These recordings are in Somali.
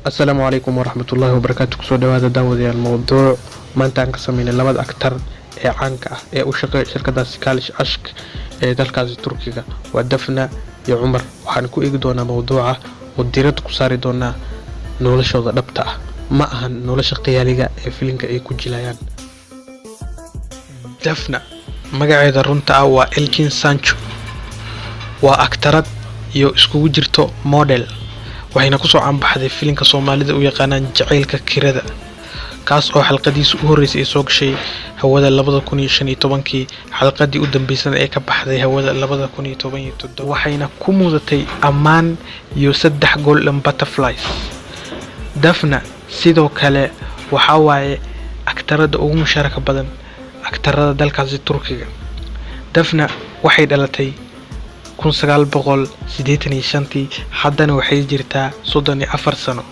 السلام عليكم ورحمة الله وبركاته. كسو دوادا داودي الموضوع ما انت عنك سمين لباد اكتر عنك شركة سكالش اشك دالكازي تركيا ودفنا يا عمر وحانكو ايقدونا موضوعة وديرتكو ساري دونا نولشو دبتا ما اهن نولش قياليغا فيلنكا اي كجيلايان دفنا مقاعد رونتا waa Elkin Sancho waa aktarad iyo iskugu jirto model waxayna ku soo aanbaxday filimka Soomaalida u yaqaanaan jaceylka kirada kaas oo xalqadiisu u horeysay ay soo gashay hawada 2015 xalqadii u dambeysay ee ka baxday hawada 2017 waxayna ku mudatay amaan iyo 3 golden butterflies dafna sidoo kale waxa waaye aktarada ugu musharaka badan aktarada dalkaasi Turkiga dafna waxay dhalatay 1985 haddana waxay jirtaa 34 sano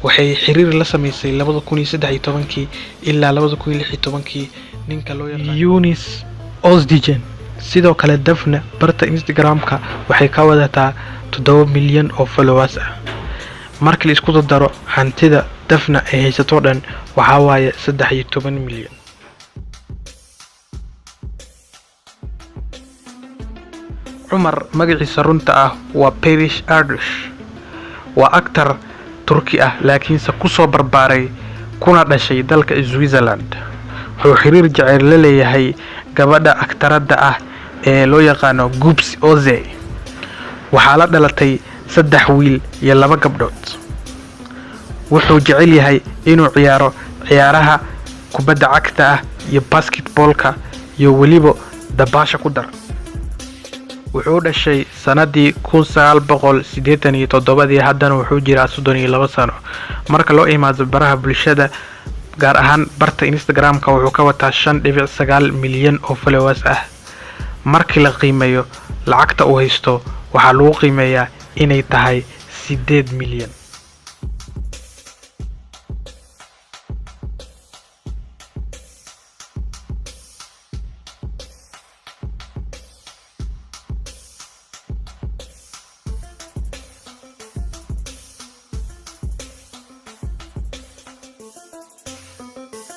waxay xiriir la sameysay 2013 ilaa 2016 ninka loo yaqaan Yunis Özdigen sidoo kale dafna barta Instagram-ka waxay ka wadataa 7 milyan oo followers ah marka la isku daro hantida dafna ay haysato dhan waxa waaye 13 milyan عمر مقعيس رنتا وبيريش أردش وأكتر تركي لكن سكوسو برباري كونا داشي دالك سويسرلاند هو حرير جعير للي هي قبدا أكتر دا لو يقانو جوبس أوزي وحالات دالتي 3 ويل يلابا قبدوت وحو جعيلي هي إنو عيارها كبدا عكتا يباسكت بولكا يوليبو دباشا كدر wuxuu dhashay sanadii 1987 haddana wuxuu jiraa 32 sano marka loo imaado baraha bulshada gaar ahaan barta Instagram-ka wuxuu ka wataa 5.9 milyan oo followers ah markii la qiimeeyo lacagta uu haysto waxa lagu qiimeeyaa inay tahay 8 milyan